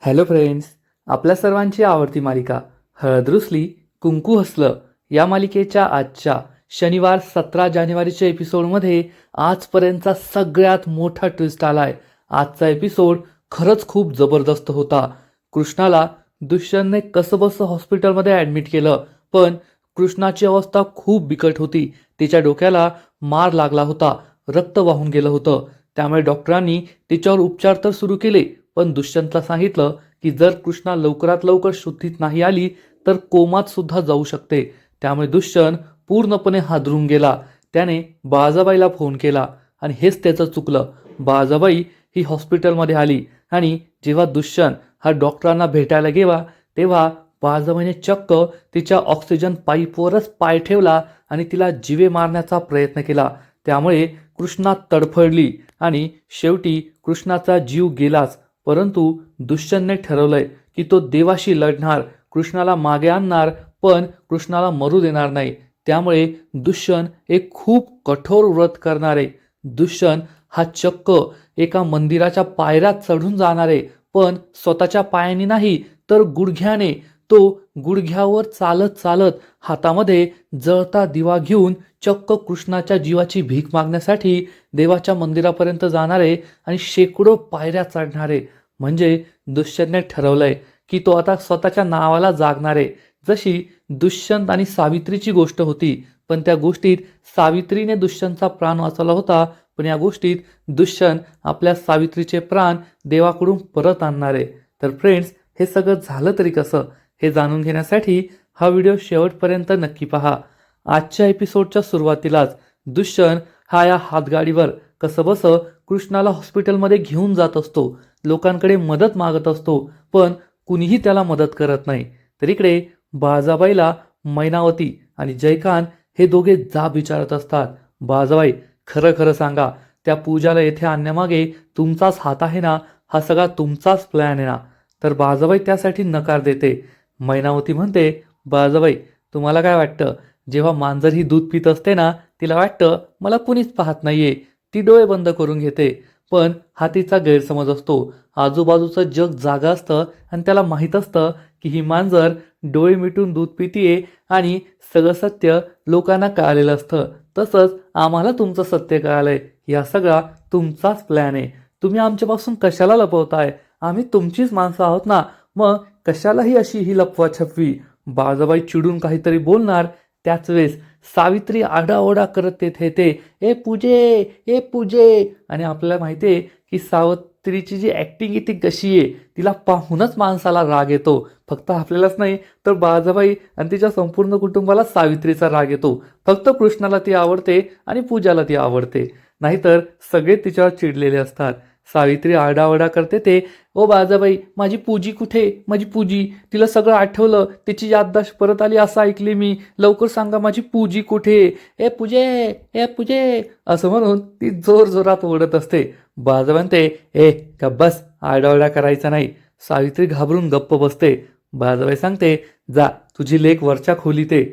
Hello friends, आपल्या सर्वांची आवडती मालिका हळद रुसली कुंकू हसलं या मालिकेच्या आजच्या शनिवार 17 जानेवारीच्या एपिसोडमध्ये आजपर्यंतचा सगळ्यात मोठा ट्विस्ट आलाय. आजचा एपिसोड खरंच खूप जबरदस्त होता. कृष्णाला दुष्यंतने कसंबसं हॉस्पिटलमध्ये ॲडमिट केलं, पण कृष्णाची अवस्था खूप बिकट होती. तिच्या डोक्याला मार लागला होता, रक्त वाहून गेलं होतं. त्यामुळे डॉक्टरांनी तिच्यावर उपचार तर सुरू केले, पण दुष्यंतला सांगितलं की जर कृष्णा लवकरात लवकर शुद्धीत नाही आली तर कोमात सुद्धा जाऊ शकते. त्यामुळे दुष्यंत पूर्णपणे हादरून गेला. त्याने बाळाबाईला फोन केला आणि हेच त्याचं चुकलं. बाळाबाई ही हॉस्पिटलमध्ये आली आणि जेव्हा दुष्यंत हा डॉक्टरांना भेटायला गेला तेव्हा बाळाबाईने चक्क तिच्या ऑक्सिजन पाईपवरच पाय ठेवला आणि तिला जिवे मारण्याचा प्रयत्न केला. त्यामुळे कृष्णा तडफडली आणि शेवटी कृष्णाचा जीव गेलाच. परंतु दुष्यंतने ठरवलंय की तो देवाशी लढणार, कृष्णाला मागे आणणार, पण कृष्णाला मरू देणार नाही. त्यामुळे दुष्यंत एक खूप कठोर व्रत करणार आहे. दुष्यंत हा चक्क एका मंदिराच्या पायऱ्यात चढून जाणार आहे, पण स्वतःच्या पायाने नाही तर गुडघ्याने. तो गुडघ्यावर चालत चालत हातामध्ये जळता दिवा घेऊन चक्क कृष्णाच्या जीवाची भीक मागण्यासाठी देवाच्या मंदिरापर्यंत जाणार आहे आणि शेकडो पायऱ्या चढणार आहे. म्हणजे दुष्यंतने ठरवलंय की तो आता स्वतःच्या नावाला जागणार आहे. जशी दुष्यंत आणि सावित्रीची गोष्ट होती, पण त्या गोष्टीत सावित्रीने दुष्यंतचा प्राण वाचवला होता, पण या गोष्टीत दुष्यंत आपल्या सावित्रीचे प्राण देवाकडून परत आणणार आहे. तर फ्रेंड्स, हे सगळं झालं तरी कसं हे जाणून घेण्यासाठी हा व्हिडिओ शेवटपर्यंत नक्की पहा. आजच्या एपिसोडच्या सुरुवातीलाच दुष्यंत हा या हातगाडीवर कसंबसं कृष्णाला हॉस्पिटलमध्ये घेऊन जात असतो. लोकांकडे मदत मागत असतो, पण कुणीही त्याला मदत करत नाही. तर इकडे बाळाबाईला मैनावती आणि जयकांत हे दोघे जाब विचारत असतात. बाळाबाई, खरं खरं सांगा, त्या पूजाला येथे आणण्यामागे तुमचाच हात आहे ना? हा सगळा तुमचाच प्लॅन आहे ना? तर बाळाबाई त्यासाठी नकार देते. मैनावती म्हणते, बाळाबाई, तुम्हाला काय वाटतं, जेव्हा मांजर ही दूध पित असते ना, तिला वाटतं मला कुणीच पाहत नाहीये, ती डोळे बंद करून घेते. पण हा तिचा गैरसमज असतो. आजूबाजूचं जग जागा असतं आणि त्याला माहीत असतं की ही मांजर डोळे मिटून दूध पितीये आणि सगळं सत्य लोकांना कळालेलं असतं. तसंच आम्हाला तुमचं सत्य कळालंय. या सगळा तुमचाच प्लॅन आहे. तुम्ही आमच्यापासून कशाला लपवताय? आम्ही तुमचीच माणसं आहोत ना, मग कशालाही अशी ही लपवाछपवी? बाळाबाई चिडून काहीतरी बोलणार, त्याच वेळेस सावित्री आरडाओरडा करत तेथे येते. ए पूजे, ए पूजे. आणि आपल्याला माहिती आहे की सावित्रीची जी ॲक्टिंग आहे ती कशी आहे. तिला पाहूनच माणसाला राग येतो. फक्त आपल्यालाच नाही तर बाळाबाई आणि तिच्या संपूर्ण कुटुंबाला सावित्रीचा राग येतो. फक्त कृष्णाला ती आवडते आणि पूजाला ती आवडते, नाहीतर सगळे तिच्यावर चिडलेले असतात. सावित्री आरडाओरडा करते ते, ओ बाळाबाई, माझी पूजी कुठे? माझी पूजी, तिला सगळं आठवलं, तिची याददाश्त परत आली असं ऐकले मी. लवकर सांगा, माझी पूजी कुठे? ए पूजे, ए पूजे, असं म्हणून ती जोरजोरात ओरडत असते. बाळाबाई म्हणते, ए गप्प बस, आरडाओरडा करायचा नाही. सावित्री घाबरून गप्प बसते. बाळाबाई सांगते, जा, तुझी लेक वरच्या खोलीत आहे.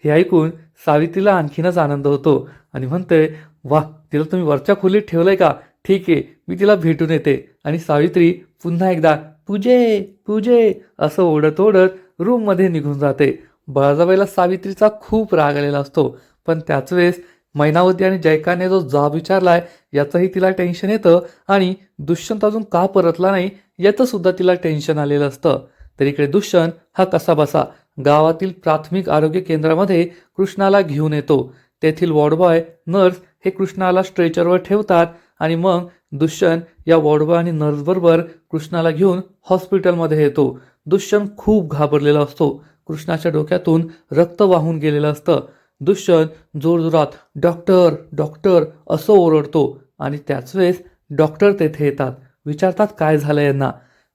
हे ऐकून सावित्रीला आणखीनच आनंद होतो आणि म्हणते, वा, तिला तुम्ही वरच्या खोलीत ठेवलंय का? ठीक आहे, मी तिला भेटून येते. आणि सावित्री पुन्हा एकदा पूजे पूजे असं ओढत ओढत रूममध्ये निघून जाते. बाळाबाईला सावित्रीचा खूप राग आलेला असतो, पण त्याच वेळेस मैनावती आणि जयकाने जो जाब विचारलाय याचंही तिला टेन्शन येतं आणि दुष्यंत अजून का परतला नाही याचं सुद्धा तिला टेन्शन आलेलं असतं. तर इकडे दुष्यंत हा कसाबसा गावातील प्राथमिक आरोग्य केंद्रामध्ये कृष्णाला घेऊन येतो. तेथील वॉर्डबॉय, नर्स हे कृष्णाला स्ट्रेचरवर ठेवतात आणि मग दुष्यंत या वॉर्डबॉय आणि नर्सबरोबर कृष्णाला घेऊन हॉस्पिटलमध्ये येतो. दुष्यंत खूप घाबरलेला असतो. कृष्णाच्या डोक्यातून रक्त वाहून गेलेलं असतं. दुष्यंत जोरजोरात डॉक्टर डॉक्टर असं ओरडतो आणि त्याच वेळेस डॉक्टर तेथे येतात. विचारतात काय झालं यांना.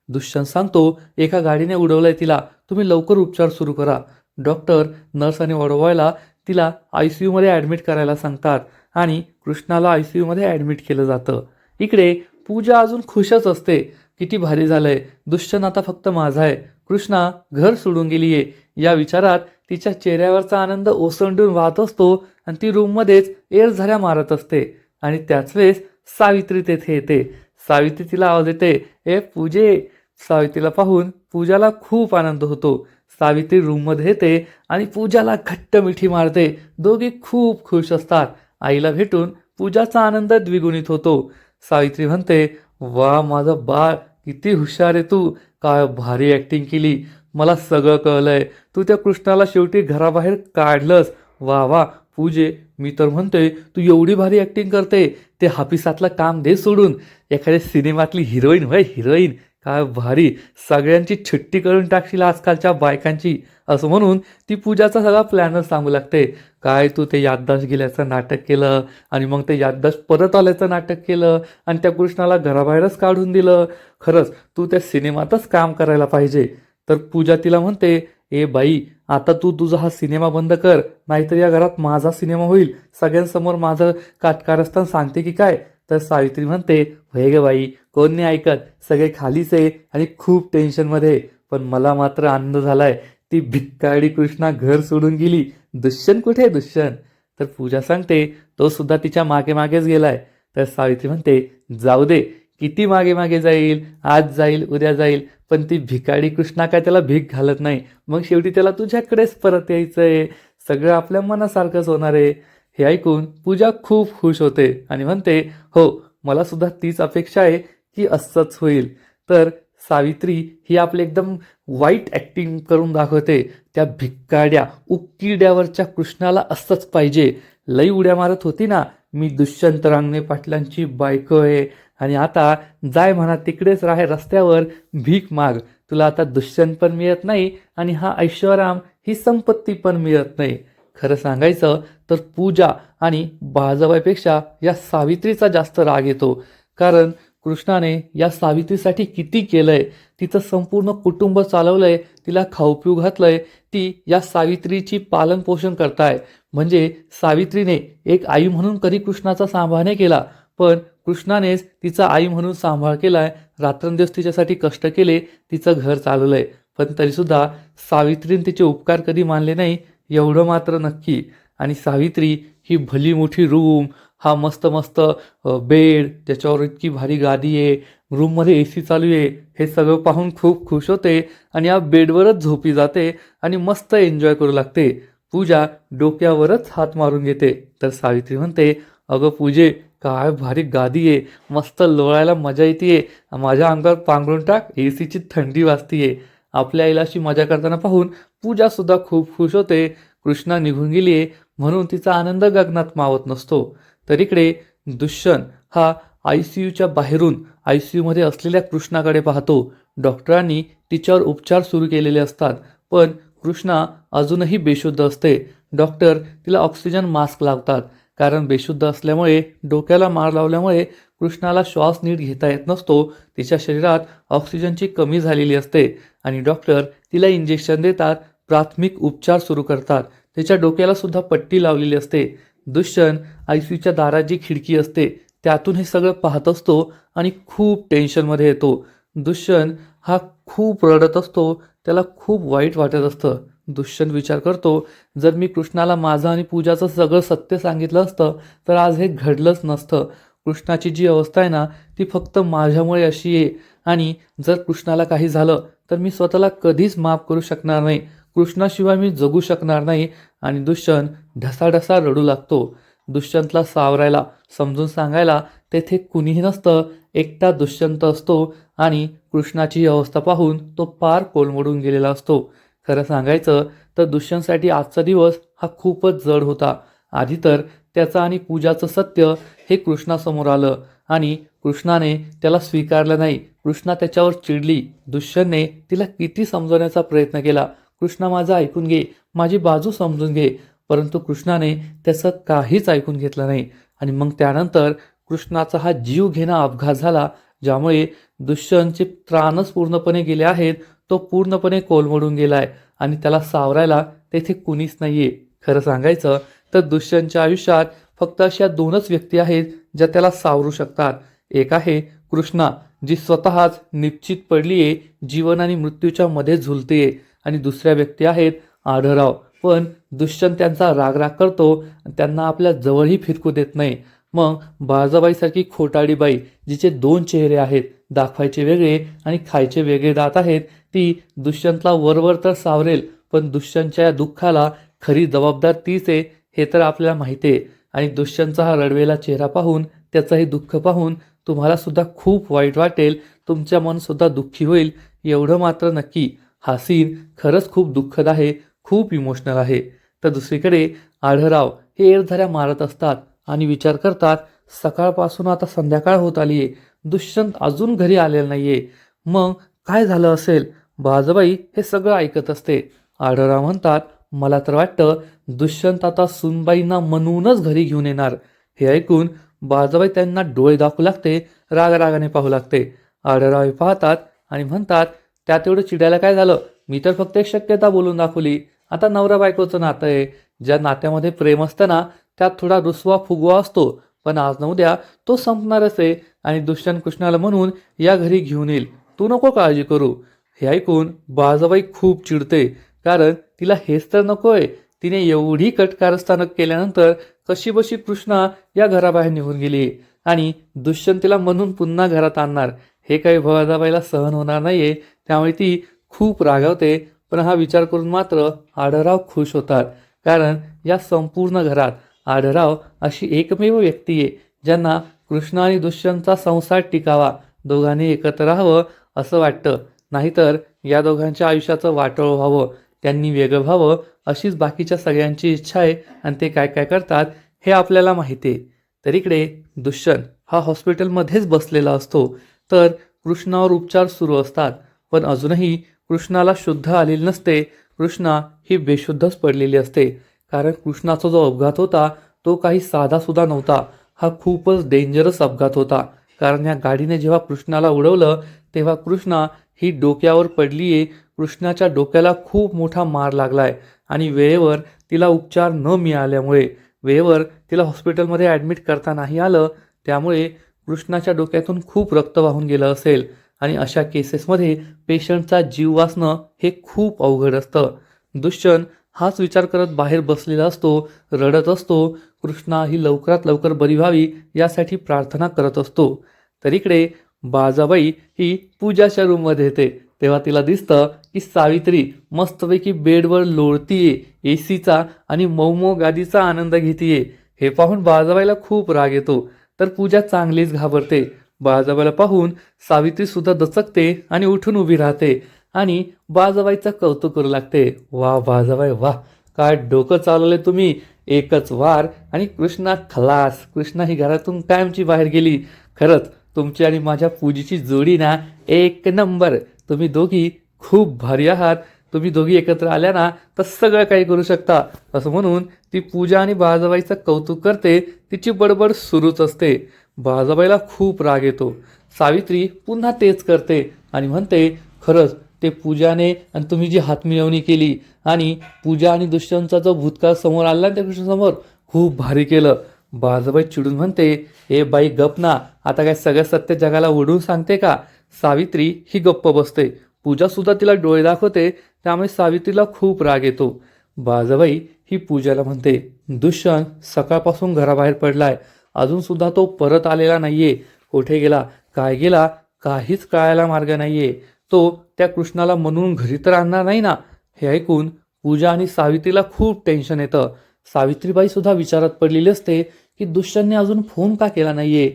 दुष्यंत सांगतो, एका गाडीने उडवलंय तिला, तुम्ही लवकर उपचार सुरू करा. डॉक्टर, नर्स आणि वॉर्डबॉयला तिला ICU मध्ये ॲडमिट करायला सांगतात आणि कृष्णाला ICU मध्ये ॲडमिट केलं जातं. इकडे पूजा अजून खुशच असते. किती भारी झालंय, दुष्यंत आता फक्त माझा आहे, कृष्णा घर सोडून गेलीये या विचारात तिच्या चेहऱ्यावरचा आनंद ओसंडून वाहत असतो आणि ती रूममध्येच एरझाऱ्या मारत असते. आणि त्याच वेळेस सावित्री तेथे येते. सावित्री तिला आवाज देते, ए पूजे, सावित्रीला पाहून पूजाला खूप आनंद होतो. सावित्री रूममध्ये येते आणि पूजाला घट्ट मिठी मारते. दोघे खूप खुश असतात. आईला भेटून पूजाचा आनंद द्विगुणित होतो. सावित्री म्हणते, वा माझं बाळ, किती हुशार आहे तू, काय भारी ॲक्टिंग केली, मला सगळं कळलंय, तू त्या कृष्णाला शेवटी घराबाहेर काढलंस, वा वा. पूजे, मी तर म्हणतोय तू एवढी भारी ॲक्टिंग करते, ते हापिसातलं काम दे सोडून, एखाद्या सिनेमातली हिरोईन व्हय, हिरोईन, काय भारी, सगळ्यांची छुट्टी करून टाकशील आजकालच्या बायकांची, असं म्हणून ती पूजाचा सगळा प्लॅनच सांगू लागते. काय तू ते याददाश्त गेल्याचं नाटक केलं आणि मग ते याददाश्त परत आल्याचं नाटक केलं आणि त्या कृष्णाला घराबाहेरच काढून दिलं. खरंच तू त्या सिनेमातच काम करायला पाहिजे. तर पूजा तिला म्हणते, ए बाई, आता तू तुझा हा सिनेमा बंद कर, नाहीतर या घरात माझा सिनेमा होईल, सगळ्यांसमोर माझं कारस्थान सांगते की काय. तर सावित्री म्हणते, होय ग बाई, कोण नाही ऐकत, सगळे खालीच आहे आणि खूप टेन्शनमध्ये, पण मला मात्र आनंद झालाय, ती भिक्काडी कृष्णा घर सोडून गेली. दुष्यंत कुठे आहे दुष्यंत? तर पूजा सांगते, तो सुद्धा तिच्या मागे मागेच गेलाय. तर सावित्री म्हणते, जाऊ दे, किती मागे मागे जाईल, आज जाईल उद्या जाईल, पण ती भिकाडी कृष्णा काय त्याला भीक घालत नाही, मग शेवटी त्याला तुझ्याकडेच परत यायचंय, सगळं आपल्या मनासारखंच होणार आहे. हे ऐकून पूजा खूप खुश होते आणि म्हणते, हो, मला सुद्धा तीच अपेक्षा आहे की असंच होईल. तर सावित्री ही आपली एकदम वाईट ॲक्टिंग करून दाखवते. त्या भिक्काड्या उकिरड्यावरच्या कृष्णाला असंच पाहिजे, लई उड्या मारत होती ना, मी दुष्यंत रांगणे पाटलांची बायको आहे आणि आता जाय म्हणा तिकडेच राहे रस्त्यावर, भीक माग, तुला आता दुष्यंत पण मिळत नाही आणि हा ऐश्वराम ही संपत्ती पण मिळत नाही. खरं सांगायचं तर पूजा आणि बाळजाबाईपेक्षा या सावित्रीचा जास्त राग येतो. कारण कृष्णाने या सावित्रीसाठी किती केलंय, तिचं संपूर्ण कुटुंब चालवलंय, तिला खाऊ पिऊ घातलंय, ती या सावित्रीची पालनपोषण करताय. म्हणजे सावित्रीने एक आई म्हणून कधी कृष्णाचा सांभाळ नाही केला, पण कृष्णानेच तिचा आई म्हणून सांभाळ केलाय, रात्रंदिवस तिच्यासाठी कष्ट केले, तिचं घर चालवलंय. पण तरीसुद्धा सावित्रीने तिचे उपकार कधी मानले नाही, एवढं मात्र नक्की. आणि सावित्री ही भली मोठी रूम, हा मस्त मस्त बेड, त्याच्यावर इतकी भारी गादी आहे, रूममध्ये AC चालू आहे, हे सगळं पाहून खूप खुश होते आणि या बेडवरच झोपी जाते आणि मस्त एन्जॉय करू लागते. पूजा डोक्यावरच हात मारून घेते. तर सावित्री म्हणते, अगं पूजे, काय भारी गादी आहे, मस्त लोळायला मजा येते, माझ्या अंगावर पांघरून टाक, ACची थंडी वाजतीये. आपल्या आईला अशी मजा करताना पाहून पूजासुद्धा खूप खुश होते. कृष्णा निघून गेली आहे म्हणून तिचा आनंद गगनात मावत नसतो. तर इकडे दुष्यंत हा ICUच्या बाहेरून ICUमध्ये असलेल्या कृष्णाकडे पाहतो. डॉक्टरांनी तिच्यावर उपचार सुरू केलेले असतात, पण कृष्णा अजूनही बेशुद्ध असते. डॉक्टर तिला ऑक्सिजन मास्क लावतात, कारण बेशुद्ध असल्यामुळे, डोक्याला मार लावल्यामुळे कृष्णाला श्वास नीट घेता येत नसतो, तिच्या शरीरात ऑक्सिजनची कमी झालेली असते आणि डॉक्टर तिला इंजेक्शन देतात, प्राथमिक उपचार सुरू करतात. त्याच्या डोक्याला सुद्धा पट्टी लावलेली असते. दुष्यंत ICUच्या दारात जी खिडकी असते त्यातून हे सगळं पाहत असतो आणि खूप टेन्शनमध्ये येतो. दुष्यंत हा खूप रडत असतो, त्याला खूप वाईट वाटत असतं. दुष्यंत विचार करतो, जर मी कृष्णाला माझं आणि पूजाचं सगळं सत्य सांगितलं असतं तर आज हे घडलंच नसतं. कृष्णाची जी अवस्था आहे ना, ती फक्त माझ्यामुळे अशी आहे आणि जर कृष्णाला काही झालं तर मी स्वतःला कधीच माफ करू शकणार नाही, कृष्णाशिवाय मी जगू शकणार नाही. आणि दुष्यंत ढसाढसा रडू लागतो. दुष्यंतला सावरायला, समजून सांगायला तेथे कुणीही नसतं, एकटा दुष्यंत असतो आणि कृष्णाची ही अवस्था पाहून तो पार कोलमडून गेलेला असतो. खरं सांगायचं तर दुष्यंतसाठी आजचा दिवस हा खूपच जड होता. आधी तर त्याचं आणि पूजाचं सत्य हे कृष्णासमोर आलं आणि कृष्णाने त्याला स्वीकारलं नाही. कृष्णा त्याच्यावर चिडली. दुष्यंतने तिला किती समजवण्याचा प्रयत्न केला, कृष्णा माझं ऐकून घे, माझी बाजू समजून घे, परंतु कृष्णाने त्याचं काहीच ऐकून घेतलं नाही. आणि मग त्यानंतर कृष्णाचा हा जीव घेणा अपघात झाला, ज्यामुळे दुष्यंतचे प्राणच पूर्णपणे गेले आहेत. तो पूर्णपणे कोलमडून गेलाय आणि त्याला सावरायला तेथे कुणीच नाहीये. खरं सांगायचं तर दुष्यंतच्या आयुष्यात फक्त अशा दोनच व्यक्ती आहेत ज्या त्याला सावरू शकतात. एक आहे कृष्णा, जी स्वतःच निश्चित पडलीये, जीवन आणि मृत्यूच्या मध्ये झुलतेय, आणि दुसऱ्या व्यक्ती आहेत आढळराव. पण दुष्यंत त्यांचा राग करतो, त्यांना आपल्या जवळही फिरकू देत नाही. मग बाळजाबाईसारखी खोटाडी बाई, जिचे 2 चेहरे आहेत, दाखवायचे वेगळे आणि खायचे वेगळे दात आहेत, ती दुष्यंतला वरवर तर सावरेल, पण दुष्यंतच्या या दुःखाला खरी जबाबदार तीच आहे हे तर आपल्याला माहिती आहे. आणि दुष्यंतचा हा रडवेला चेहरा पाहून, त्याचंही दुःख पाहून तुम्हाला सुद्धा खूप वाईट वाटेल, तुमचं मन सुद्धा दुःखी होईल. एवढं मात्र नक्की, हा सीन खरंच खूप दुःखद आहे, खूप इमोशनल आहे. तर दुसरीकडे आढळराव हे एरझाऱ्या मारत असतात आणि विचार करतात, सकाळपासून आता संध्याकाळ होत आली आहे, दुष्यंत अजून घरी आलेला नाहीये, मग काय झालं असेल. बाजबाई हे सगळं ऐकत असते. आढळराव म्हणतात, मला तर वाटतं दुष्यंत आता सुनबाईंना म्हणूनच घरी घेऊन येणार. हे ऐकून बाजबाई त्यांना डोळे दाखवू लागते, रागाने पाहू लागते. आढळराव पाहतात आणि म्हणतात, त्यात एवढं चिडायला काय झालं, मी तर फक्त एक शक्यता बोलून दाखवली. आता नवरा बायकोचं नातं आहे, ज्या नात्यामध्ये प्रेम असतं ना, त्यात थोडा रुसवा फुगवा असतो, पण आज न उद्या तो संपणारच आहे आणि दुष्यंत कृष्णाला म्हणून या घरी घेऊन येईल, तू नको काळजी करू. हे ऐकून बाजाबाई खूप चिडते, कारण तिला हेच तर नकोय. तिने एवढी कटकारस्थान केल्यानंतर कशीबशी कृष्णा या घराबाहेर निघून गेली आणि दुष्यंत तिला म्हणून पुन्हा घरात आणणार, हे काही बाजाबाईला सहन होणार नाहीये. त्यामुळे ती खूप रागावते. पण हा विचार करून मात्र आढळराव खुश होतात, कारण या संपूर्ण घरात आढळराव अशी एकमेव व्यक्ती आहे ज्यांना कृष्ण आणि दुष्यंतचा संसार टिकावा, दोघांनी एकत्र राहावं असं वाटतं. नाहीतर या दोघांच्या आयुष्याचं वाटोळं व्हावं, त्यांनी वेगळं व्हावं अशीच बाकीच्या सगळ्यांची इच्छा आहे. आणि ते काय काय करतात हे आपल्याला माहिती आहे. तर इकडे दुष्यंत हा हॉस्पिटलमध्येच बसलेला असतो, तर कृष्णावर उपचार सुरू असतात. पण अजूनही कृष्णाला शुद्ध आलेली नसते. कृष्णा ही बेशुद्धच पडलेली असते, कारण कृष्णाचा जो अपघात होता तो काही साधासुद्धा नव्हता. हा खूपच डेंजरस अपघात होता, कारण या गाडीने जेव्हा कृष्णाला उडवलं तेव्हा कृष्णा ही डोक्यावर पडली आहे. कृष्णाच्या डोक्याला खूप मोठा मार लागलाय आणि वेळेवर तिला उपचार न मिळाल्यामुळे, वेळेवर तिला हॉस्पिटलमध्ये ॲडमिट करता नाही आलं, त्यामुळे कृष्णाच्या डोक्यातून खूप रक्त वाहून गेलं असेल. आणि अशा केसेसमध्ये पेशंटचा जीव वाचणं हे खूप अवघड असतं. दुष्यंत हाच विचार करत बाहेर बसलेला असतो, रडत असतो. कृष्णा ही लवकरात लवकर बरी व्हावी यासाठी प्रार्थना करत असतो. तर इकडे बाजाबाई ही पूजाच्या रूममध्ये येते, तेव्हा तिला दिसतं की सावित्री मस्तपैकी बेडवर लोळतीये, एसीचा आणि मऊ गादीचा आनंद घेतीये. हे पाहून बाजाबाईला खूप राग येतो, तर पूजा चांगलीच घाबरते. बाजाबाईला पाहून सावित्री सुद्धा दचकते आणि उठून उभी राहते आणि बाजाबाईचं कौतुक करू लागते. वा बाजाबाई वा, काय डोकं चालवलंय तुम्ही, एकच वार आणि कृष्णा खलास. कृष्णा ही घरातून कायमची बाहेर गेली. खरंच तुमची आणि माझ्या पूजेची जोडी ना एक नंबर. तुम्ही दोघी खूप भारी आहात. तुम्ही दोघी एकत्र आल्या ना तर सगळं काही करू शकता, असं म्हणून ती पूजा आणि बाजाबाईचं कौतुक करते. तिची बडबड सुरूच असते. बाजाबाईला खूप राग येतो. सावित्री पुन्हा तेच करते आणि म्हणते, खरंच ते पूजाने आणि तुम्ही जी हातमिळवणी केली आणि पूजा आणि दुष्यंतचा जो भूतकाळ समोर आला त्या कृष्णासमोर, खूप भारी केलं. बाजाबाई चिडून म्हणते, ए बाई गप ना, आता काय सगळं सत्य जगाला ओढून सांगते का. सावित्री ही गप्प बसते. पूजा सुद्धा तिला डोळे दाखवते, त्यामुळे सावित्रीला खूप राग येतो. बाजाबाई ही पूजाला म्हणते, दुष्यंत सकाळपासून घराबाहेर पडलाय, अजून सुद्धा तो परत आलेला नाहीये. कुठे गेला, काय गेला, काहीच कळायला मार्ग नाहीये. तो त्या कृष्णाला म्हणून घरी तर आणणार नाही ना. हे ऐकून पूजा आणि सावित्रीला खूप टेन्शन येतं. सावित्रीबाई सुद्धा विचारात पडलेली असते की दुष्यंतने अजून फोन का केला नाहीये,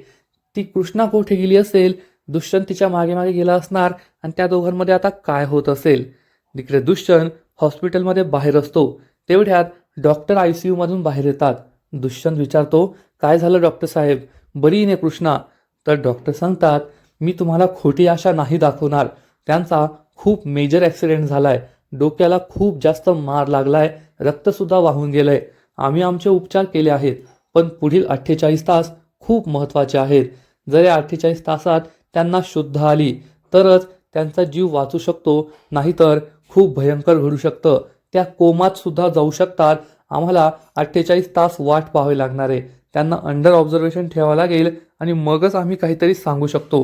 ती कृष्णा कुठे गेली असेल, दुष्यंत तिच्या मागे मागे गेला असणार आणि त्या दोघांमध्ये आता काय होत असेल. तिकडे दुष्यंत हॉस्पिटलमध्ये बाहेर असतो, तेवढ्यात डॉक्टर ICU मधून बाहेर येतात. दुष्यंत विचारतो, काय झालं डॉक्टर साहेब, बरी ने कृष्णा. तर डॉक्टर सांगतात, मी तुम्हाला खोटी आशा नाही दाखवणार, त्यांचा खूप मेजर ॲक्सिडेंट झालाय, डोक्याला खूप जास्त मार लागलाय, रक्तसुद्धा वाहून गेलंय. आम्ही आमचे उपचार केले आहेत, पण पुढील 48 तास खूप महत्त्वाचे आहेत. जर या 48 तासात त्यांना शुद्ध आली तरच त्यांचा जीव वाचू शकतो, नाहीतर खूप भयंकर घडू शकतं. त्या कोमात सुद्धा जाऊ शकतात. आम्हाला 48 तास वाट पाहावी लागणार आहे. त्यांना अंडर ऑब्झर्वेशन ठेवावं लागेल आणि मगच आम्ही काहीतरी सांगू शकतो.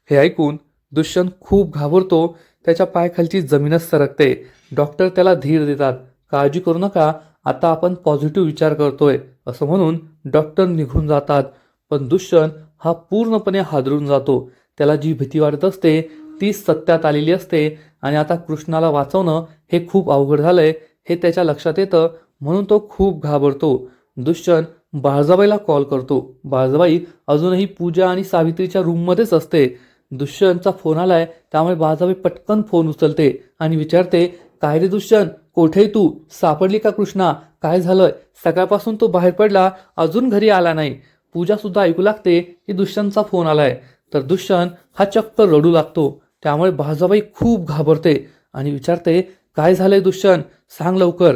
हे ऐकून दुष्यंत खूप घाबरतो. त्याच्या पायाखालची जमीनच सरकते. डॉक्टर त्याला धीर देतात, काळजी करू नका, आता आपण पॉझिटिव्ह विचार करतोय, असं म्हणून डॉक्टर निघून जातात. पण दुष्यंत हा पूर्णपणे हादरून जातो. त्याला जी भीती वाटत असते ती सत्यात आलेली असते आणि आता कृष्णाला वाचवणं हे खूप अवघड झालंय हे त्याच्या लक्षात येतं. म्हणून तो खूप घाबरतो. दुष्यंत बाळजाबाईला कॉल करतो. बाळजाबाई अजूनही पूजा आणि सावित्रीच्या रूममध्येच असते. दुष्यंतचा फोन आलाय त्यामुळे बाळजाबाई पटकन फोन उचलते आणि विचारते, काय रे दुष्यंत, कोठे तू? सापडली का कृष्णा? काय झालंय? सकाळपासून तो बाहेर पडला, अजून घरी आला नाही. पूजा सुद्धा ऐकू लागते की दुष्यंतचा फोन आलाय. तर दुष्यंत हा चक्क रडू लागतो. त्यामुळे बाळजाबाई खूप घाबरते आणि विचारते, काय झालंय दुष्यंत, सांग लवकर.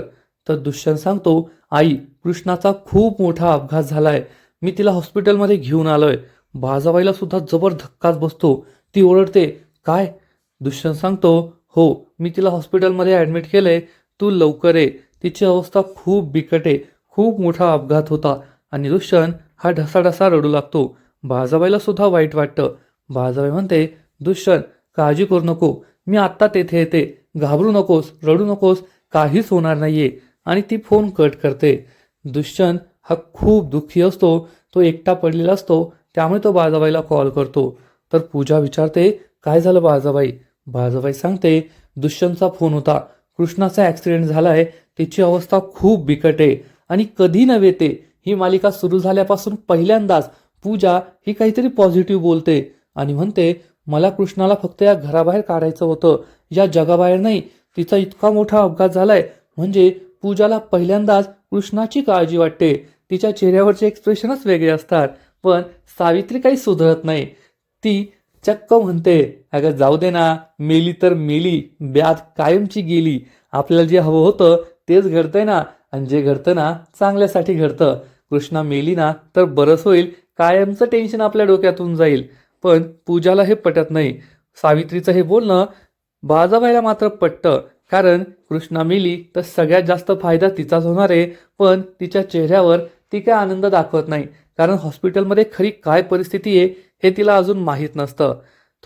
तर दुष्यंत सांगतो, आई, कृष्णाचा खूप मोठा अपघात झालाय. मी तिला हॉस्पिटलमध्ये घेऊन आलोय. बाळजाबाईला सुद्धा जबर धक्काच बसतो. ती ओरडते, काय? दुष्यंत सांगतो, हो, मी तिला हॉस्पिटलमध्ये ॲडमिट केलंय. तू लवकर ये. तिची अवस्था खूप बिकट आहे. खूप मोठा अपघात होता. आणि दुष्यंत हा ढसाढसा रडू लागतो. बाळजाबाईला सुद्धा वाईट वाटतं. बाळजाबाई म्हणते, दुष्यंत, काळजी करू नको. मी आत्ता तेथे येते. घाबरू नकोस, रडू नकोस, काहीच होणार नाहीये. आणि ती फोन कट करते. दुष्यंत हा खूप दुःखी असतो. तो एकटा पडलेला असतो. त्यामुळे तो बाळजाबाईला कॉल करतो. तर पूजा विचारते, काय झालं बाळजाबाई? बाळजाबाई सांगते, दुष्यंतचा फोन होता. कृष्णाचा ॲक्सिडेंट झालाय. तिची अवस्था खूप बिकट आहे. आणि कधी नव्हे ते, ही मालिका सुरू झाल्यापासून पहिल्यांदाच पूजा ही काहीतरी पॉझिटिव्ह बोलते आणि म्हणते, मला कृष्णाला फक्त या घराबाहेर काढायचं होतं, या जगाबाहेर नाही. तिचा इतका मोठा अपघात झालाय म्हणजे पूजाला पहिल्यांदाच कृष्णाची काळजी वाटते. तिच्या चेहऱ्यावरचे एक्सप्रेशनच वेगळे असतात. पण सावित्री काही सुधरत नाही. ती चक्क म्हणते, अगं जाऊ दे ना, मेली तर मेली, ब्याद कायमची गेली. आपल्याला जे हवं होतं तेच घडतंय ना, आणि जे घडतं ना चांगल्यासाठी घडतं. कृष्णा मेली ना तर बरंच होईल, कायमचं टेन्शन आपल्या डोक्यातून जाईल. पण पूजाला हे पटत नाही. सावित्रीचं हे बोलणं बाळजाबाईला मात्र पटतं. कारण कृष्णा मेली तर सगळ्यात जास्त फायदा तिचाच होणार आहे. पण तिच्या चेहऱ्यावर ती काय आनंद दाखवत नाही. कारण हॉस्पिटलमध्ये खरी काय परिस्थिती आहे हे तिला अजून माहीत नसतं.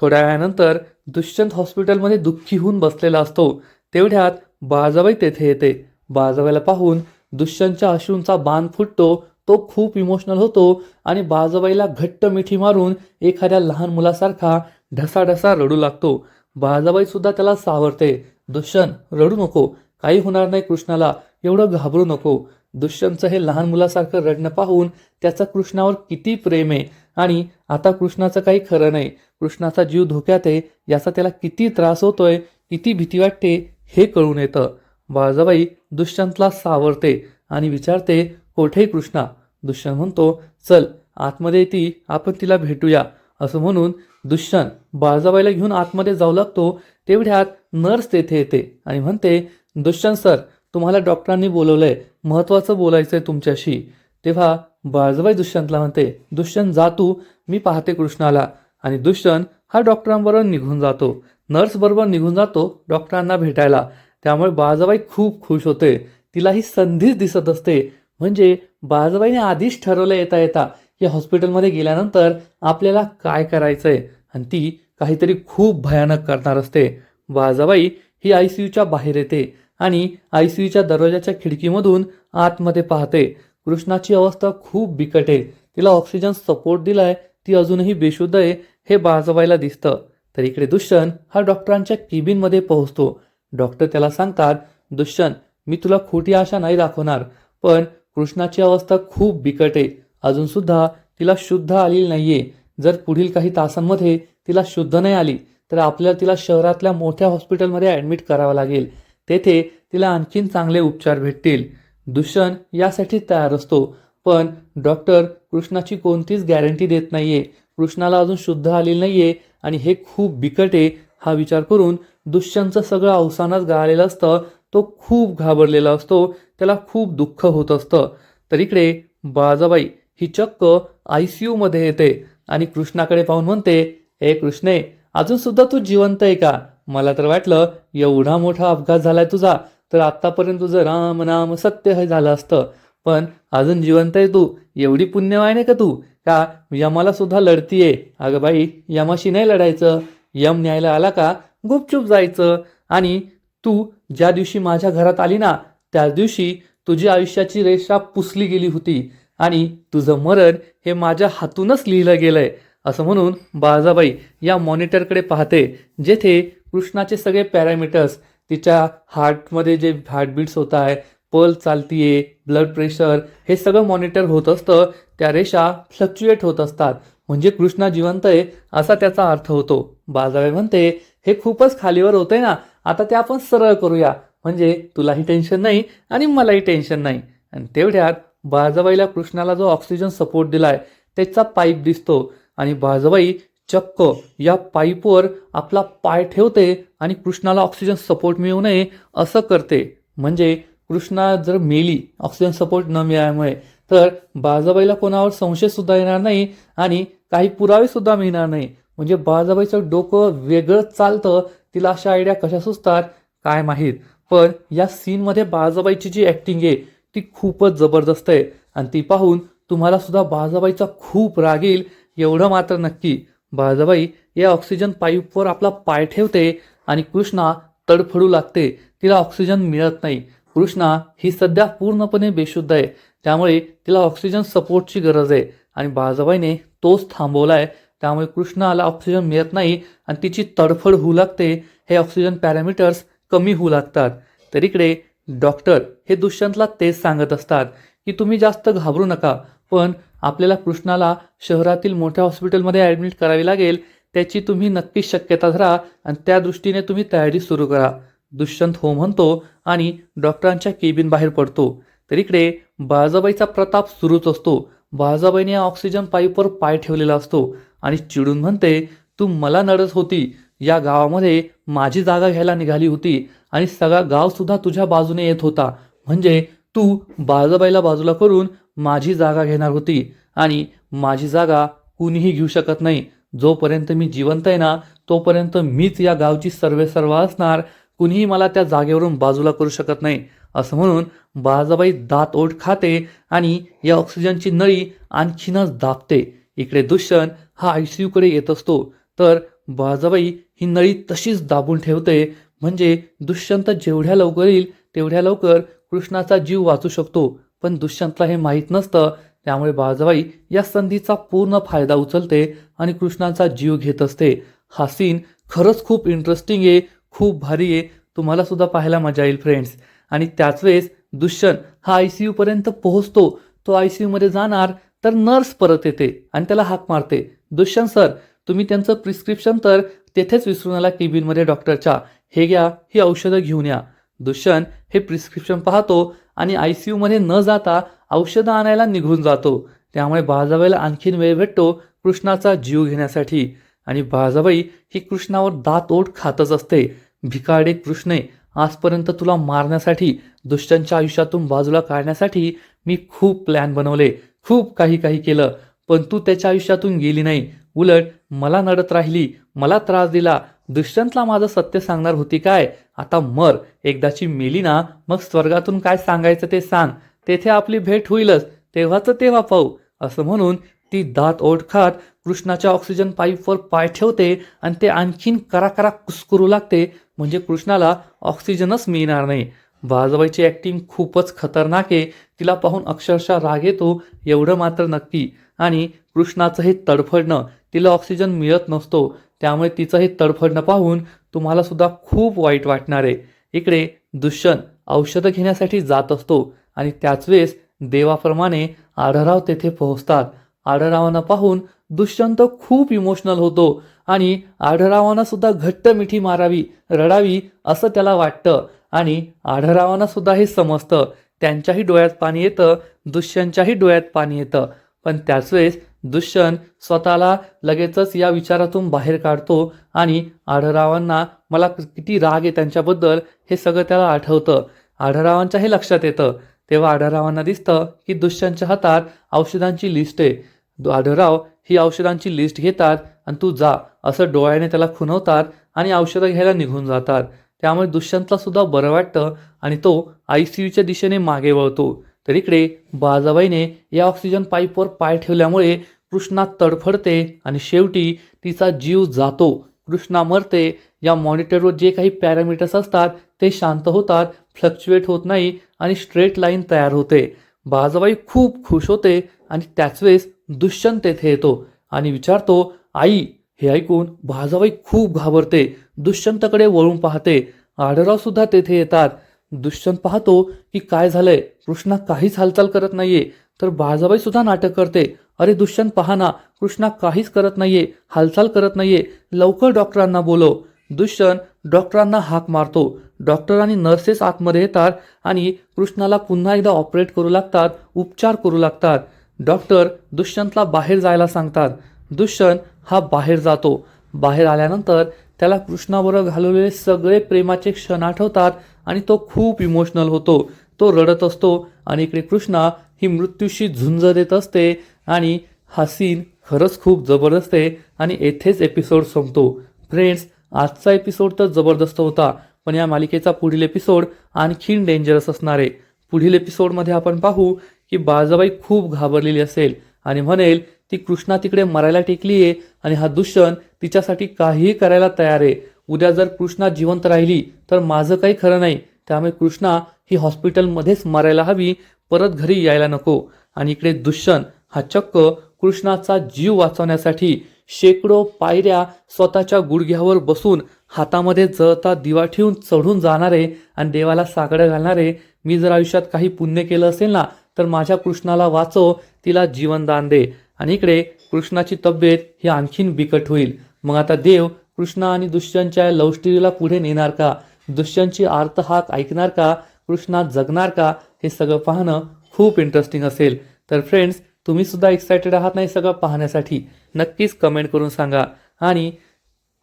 थोड्या वेळानंतर दुष्यंत हॉस्पिटलमध्ये दुःखी होऊन बसलेला असतो. तेवढ्यात बाळजाबाई तेथे येते. बाळजाबाईला पाहून दुष्यंतच्या अश्रूंचा बांध फुटतो. तो खूप इमोशनल होतो आणि बाळजाबाईला घट्ट मिठी मारून एखाद्या लहान मुलासारखा ढसाढसा रडू लागतो. बाळजाबाई सुद्धा त्याला सावरते, दुष्यंत रडू नको, काही होणार नाही कृष्णाला, एवढं घाबरू नको. दुष्यंतचं हे लहान मुलासारखं रडणं पाहून त्याचं कृष्णावर किती प्रेम आहे आणि आता कृष्णाचं काही खरं नाही. कृष्णाचा जीव धोक्यात आहे याचा त्याला किती त्रास होतोय, किती भीती वाटते हे कळून येतं. बाळजाबाई दुष्यंतला सावरते आणि विचारते, कोठे कृष्णा? दुष्यंत म्हणतो, चल आतमध्ये ती, आपण तिला भेटूया. असं म्हणून दुष्यंत बाळजाबाईला घेऊन आतमध्ये जाऊ लागतो. तेवढ्यात नर्स तेथे येते आणि म्हणते, दुष्यंत सर, तुम्हाला डॉक्टरांनी बोलवलंय, महत्त्वाचं बोलायचंय तुमच्याशी. तेव्हा बाळजाबाई दुष्यंतला म्हणते, दुष्यंत जा तू, मी पाहते कृष्णाला. आणि दुष्यंत हा डॉक्टरांबरोबर निघून जातो. नर्स बरोबर निघून जातो डॉक्टरांना भेटायला. त्यामुळे बाळजाबाई खूप खुश होते. तिला ही संधीच दिसत असते. म्हणजे बाळजाबाईने आधीच ठरवलं येता येता की हॉस्पिटलमध्ये गेल्यानंतर आपल्याला काय करायचंय आणि ती काहीतरी खूप भयानक करणार असते. बाळजाबाई ही ICUच्या बाहेर येते आणि ICUच्या दरवाजाच्या खिडकीमधून आतमध्ये पाहते. कृष्णाची अवस्था खूप बिकट आहे. तिला ऑक्सिजन सपोर्ट दिलाय, ती अजूनही बेशुद्ध आहे हे बाळजाबाईला दिसतं. तर इकडे दुष्यंत हा डॉक्टरांच्या केबिनमध्ये पोहोचतो. डॉक्टर त्याला सांगतात, दुष्यंत, मी तुला खोटी आशा नाही दाखवणार, पण कृष्णाची अवस्था खूप बिकट आहे. अजून सुद्धा तिला शुद्ध आलेली नाहीये. जर पुढील काही तासांमध्ये तिला शुद्ध नाही आली तर आपल्याला तिला शहरातल्या मोठ्या हॉस्पिटलमध्ये ॲडमिट करावं लागेल. तेथे तिला आणखीन चांगले उपचार भेटतील. दुष्यंत यासाठी तयार असतो. पण डॉक्टर कृष्णाची कोणतीच गॅरंटी देत नाहीये. कृष्णाला अजून शुद्ध आलेली नाहीये आणि हे खूप बिकट आहे हा विचार करून दुष्यंतचं सगळं अवसानच गळालेलं असतं. तो खूप घाबरलेला असतो. त्याला खूप दुःख होत असतं. तर इकडे बाळजाबाई ही चक्क ICUमध्ये येते आणि कृष्णाकडे पाहून म्हणते, हे कृष्णे, अजून सुद्धा तू जिवंत आहे का? मला तर वाटलं एवढा मोठा अपघात झालाय तुझा तर आतापर्यंत तुझं राम नाम सत्य हे झालं असतं. पण अजून जिवंत आहे तू. एवढी पुण्यवान आहे का तू, का यमाला सुद्धा लढतीये? अगं बाई, यमाशी नाही लढायचं. यम न्यायला आला का गुपचूप जायचं. आणि तू ज्या दिवशी माझ्या घरात आली ना त्याच दिवशी तुझी आयुष्याची रेषा पुसली गेली होती आणि तुझं मरण हे माझ्या हातूनच लिहिलं गेलंय. असं म्हणून बाळजाबाई या मॉनिटरकडे पाहते, जेथे कृष्णाचे सगळे पॅरामीटर्स, तिच्या हार्टमध्ये जे हार्टबीट्स होत आहे, पल्स चालतीये, ब्लड प्रेशर, हे सगळं मॉनिटर होत असतं. त्या रेषा फ्लक्च्युएट होत असतात, म्हणजे कृष्णा जिवंत आहे असा त्याचा अर्थ होतो. बाळजाबाई म्हणते, हे खूपच खालीवर होतंय ना, आता ते आपण सरळ करूया, म्हणजे तुलाही टेन्शन नाही आणि मलाही टेन्शन नाही. आणि तेवढ्यात बाळजाबाईला कृष्णाला जो ऑक्सिजन सपोर्ट दिलाय त्याचा पाईप दिसतो आणि बाळजाबाई चक्क या पाईपवर आपला पाय ठेवते आणि कृष्णाला ऑक्सिजन सपोर्ट मिळू नये असं करते. म्हणजे कृष्णा जर मेली ऑक्सिजन सपोर्ट न मिळाल्यामुळे, तर बाळजाबाईला कोणावर संशय सुद्धा येणार नाही आणि काही पुरावे सुद्धा मिळणार नाही. म्हणजे बाळजाबाईचं डोकं वेगळंच चालतं. तिला अशा आयडिया कशा सुचतात काय माहीत, पण या सीनमध्ये बाळजाबाईची जी ॲक्टिंग आहे ती खूपच जबरदस्त आहे आणि ती पाहून तुम्हाला सुद्धा बाळजाबाईचा खूप राग येईल. एवढं मात्र नक्की, बाळजाबाई या ऑक्सिजन पाईपवर आपला पाय ठेवते आणि कृष्णा तडफडू लागते. तिला ऑक्सिजन मिळत नाही. कृष्णा ही सध्या पूर्णपणे बेशुद्ध आहे, त्यामुळे तिला ऑक्सिजन सपोर्टची गरज आहे आणि बाळजाबाईने तोच थांबवलाय. त्यामुळे कृष्णाला ऑक्सिजन मिळत नाही आणि तिची तडफड होऊ लागते. हे ऑक्सिजन पॅरामीटर्स कमी होऊ लागतात. तर इकडे डॉक्टर हे दुष्यंतला तेच सांगत असतात की तुम्ही जास्त घाबरू नका, पण आपल्याला कृष्णाला शहरातील मोठ्या हॉस्पिटलमध्ये ॲडमिट करावे लागेल. त्याची तुम्ही नक्कीच शक्यता धरा आणि त्या दृष्टीने तुम्ही तयारी सुरू करा. दुष्यंत हो म्हणतो आणि डॉक्टरांच्या केबिन बाहेर पडतो. तर इकडे बाळजाबाईचा प्रताप सुरूच असतो. बाळजाबाईने ऑक्सिजन पाईपवर पाय ठेवलेला असतो आणि चिडून म्हणते, तू मला नडत होती, या गावामध्ये माझी जागा घ्यायला निघाली होती आणि सगळा गाव सुद्धा तुझ्या बाजूने येत होता, म्हणजे तू बाळजाबाईला बाजूला करून माझी जागा घेणार होती आणि माझी जागा कुणीही घेऊ शकत नाही. जोपर्यंत मी जिवंत आहे ना, तोपर्यंत मीच या गावची सर्वेसर्वा असणार. कुणीही मला त्या जागेवरून बाजूला करू शकत नाही. असं म्हणून बाळजाबाई दात ओठ खाते आणि या ऑक्सिजनची नळी आणखीनच दाबते. इकडे दुष्यंत हा ICU कडे येत असतो, तर बाळजाबाई ही नळी तशीच दाबून ठेवते. म्हणजे दुष्यंत जेवढ्या लवकर येईल तेवढ्या लवकर कृष्णाचा जीव वाचू शकतो. पण दुष्यंतला हे माहीत नसतं. त्यामुळे बाळजाबाई या संधीचा पूर्ण फायदा उचलते आणि कृष्णाचा जीव घेत असते. हा सीन खरंच खूप इंटरेस्टिंग आहे, खूप भारी आहे. तुम्हाला सुद्धा पाहायला मजा येईल फ्रेंड्स. आणि त्याच वेळेस दुष्यंत हा ICU पर्यंत पोहोचतो. तो ICU मध्ये जाणार तर नर्स परत येते आणि त्याला हाक मारते, दुष्यंत सर, तुम्ही त्यांचं प्रिस्क्रिप्शन तर तेथेच विसरून आला केबिनमध्ये डॉक्टरच्या, हे घ्या, ही औषधं घेऊन या. दुष्यंत हे प्रिस्क्रिप्शन पाहतो आणि ICU मध्ये न जाता औषधं आणायला निघून जातो. त्यामुळे बाळजाबाईला आणखीन वेळ भेटतो कृष्णाचा जीव घेण्यासाठी. आणि बाळजाबाई ही कृष्णावर दात ओठ खातच असते. भिकारडे कृष्णे, आजपर्यंत तुला मारण्यासाठी, दुष्यंतच्या आयुष्यातून बाजूला काढण्यासाठी मी खूप प्लॅन बनवले, खूप काही काही केलं, पण तू त्याच्या आयुष्यातून गेली नाही. उलट मला नडत राहिली, मला त्रास दिला. दुष्यंतला माझं सत्य सांगणार होती काय? आता मर, एकदाची मेली ना, मग स्वर्गातून काय सांगायचं ते सांग. तेथे आपली भेट होईलच, तेव्हाचं तेव्हा पाहू. असं म्हणून ती दात ओठ खात कृष्णाच्या ऑक्सिजन पाईपवर पाय ठेवते आणि ते आणखीन कराकरा कुस्करू लागते. म्हणजे कृष्णाला ऑक्सिजनच मिळणार नाही. बाळजाबाईची ॲक्टिंग खूपच खतरनाक आहे. तिला पाहून अक्षरशः राग येतो, एवढं मात्र नक्की. आणि कृष्णाचं हे तडफडणं, तिला ऑक्सिजन मिळत नसतो, त्यामुळे तिचं हे तडफडणं पाहून तुम्हाला सुद्धा खूप वाईट वाटणार आहे. इकडे दुष्यंत औषधं घेण्यासाठी जात असतो आणि त्याच वेळेस देवाप्रमाणे आढळराव तेथे पोहोचतात. आढळरावांना पाहून दुष्यंत खूप इमोशनल होतो आणि आढळरावांना सुद्धा घट्ट मिठी मारावी, रडावी असं त्याला वाटतं. आणि आढळरावांना सुद्धा हे समजतं. त्यांच्याही डोळ्यात पाणी येतं, दुष्यंतच्याही डोळ्यात पाणी येतं. पण त्याच वेळेस दुष्यंत स्वतःला लगेचच या विचारातून बाहेर काढतो आणि आढळरावांना मला किती राग आहे त्यांच्याबद्दल हे सगळं त्याला आठवतं. आढळरावांच्या हे लक्षात येतं. तेव्हा आढळरावांना दिसतं की दुष्यंतच्या हातात औषधांची लिस्ट आहे. आढळराव ही औषधांची लिस्ट घेतात आणि तू जा असं डोळ्याने त्याला खुणवतात आणि औषधं घ्यायला निघून जातात. त्यामुळे दुष्यंतला सुद्धा बरं वाटतं आणि तो ICUच्या दिशेने मागे वळतो. तर इकडे बाळजाबाईने या ऑक्सिजन पाईपवर पाय ठेवल्यामुळे कृष्णा तडफडते आणि शेवटी तिचा जीव जातो. कृष्णा मरते. या मॉनिटरवर जे काही पॅरामीटर्स असतात ते शांत होतात, फ्लक्च्युएट होत नाही आणि स्ट्रेट लाईन तयार होते. बाळजाबाई खूप खुश होते आणि त्याच वेळेस दुष्यंत तेथे येतो आणि विचारतो आई. हे ऐकून भाजाबाई खूप घाबरते. दुष्यंतकडे वळून पाहते. आढळराव सुद्धा तेथे येतात. दुष्यंत पाहतो की काय झालंय, कृष्णा काहीच हालचाल करत नाहीये. तर भाजाबाई सुद्धा नाटक करते. अरे दुष्यंत पहा ना, कृष्णा काहीच करत नाहीये, हालचाल करत नाहीये, लवकर डॉक्टरांना बोलव. दुष्यंत डॉक्टरांना हाक मारतो. डॉक्टर आणि नर्सेस आतमध्ये येतात आणि कृष्णाला पुन्हा एकदा ऑपरेट करू लागतात, उपचार करू लागतात. डॉक्टर दुष्यंतला बाहेर जायला सांगतात. दुष्यंत हा बाहेर जातो. बाहेर आल्यानंतर त्याला कृष्णाबरोबर घालवलेले सगळे प्रेमाचे क्षण आठवतात आणि तो खूप इमोशनल होतो. तो रडत असतो आणि इकडे कृष्णा ही मृत्यूशी झुंज देत असते आणि हा सीन खरंच खूप जबरदस्त आहे आणि येथेच एपिसोड संपतो. फ्रेंड्स, आजचा एपिसोड तर जबरदस्त होता, पण या मालिकेचा पुढील एपिसोड आणखीन डेंजरस असणार आहे. पुढील एपिसोडमध्ये आपण पाहू की बाळाबाई खूप घाबरलेली असेल आणि म्हणेल ती कृष्णा तिकडे मरायला टेकली आहे आणि हा दुष्यंत तिच्यासाठी काहीही करायला तयार आहे. उद्या जर कृष्णा जिवंत राहिली तर माझं काही खरं नाही. त्यामुळे कृष्णा ही हॉस्पिटलमध्येच मरायला हवी, परत घरी यायला नको. आणि इकडे दुष्यंत हा चक्क कृष्णाचा जीव वाचवण्यासाठी शेकडो पायऱ्या स्वतःच्या गुडघ्यावर बसून हातामध्ये जळता दिवा ठेवून चढून जाणारे आणि देवाला साकडं घालणारे. मी जर आयुष्यात काही पुण्य केलं असेल ना, तर माझ्या कृष्णाला वाचव, तिला जीवनदान दे. आणि इकडे कृष्णाची तब्येत ही आणखीन बिकट होईल. मग आता देव कृष्णा आणि दुष्यंतच्या लव्ह स्टोरीला पुढे नेणार का? दुष्यंतची आर्त हाक ऐकणार का? कृष्णा जगणार का? हे सगळं पाहणं खूप इंटरेस्टिंग असेल. तर फ्रेंड्स, तुम्ही सुद्धा एक्सायटेड आहात नाही सगळं पाहण्यासाठी? नक्कीच कमेंट करून सांगा. आणि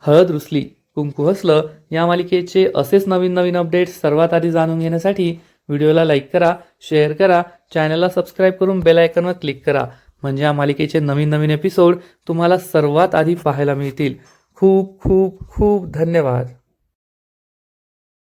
हळद रुसली कुंकू हसलं या मालिकेचे असेच नवीन नवीन अपडेट्स सर्वात आधी जाणून घेण्यासाठी व्हिडिओला लाईक करा, शेअर करा, चॅनलला सबस्क्राईब करून बेल आयकॉनवर क्लिक करा. म्हणजे या मालिकेचे नवीन नवीन एपिसोड तुम्हाला सर्वात आधी पाहायला मिळतील. खूप खूप खूप धन्यवाद.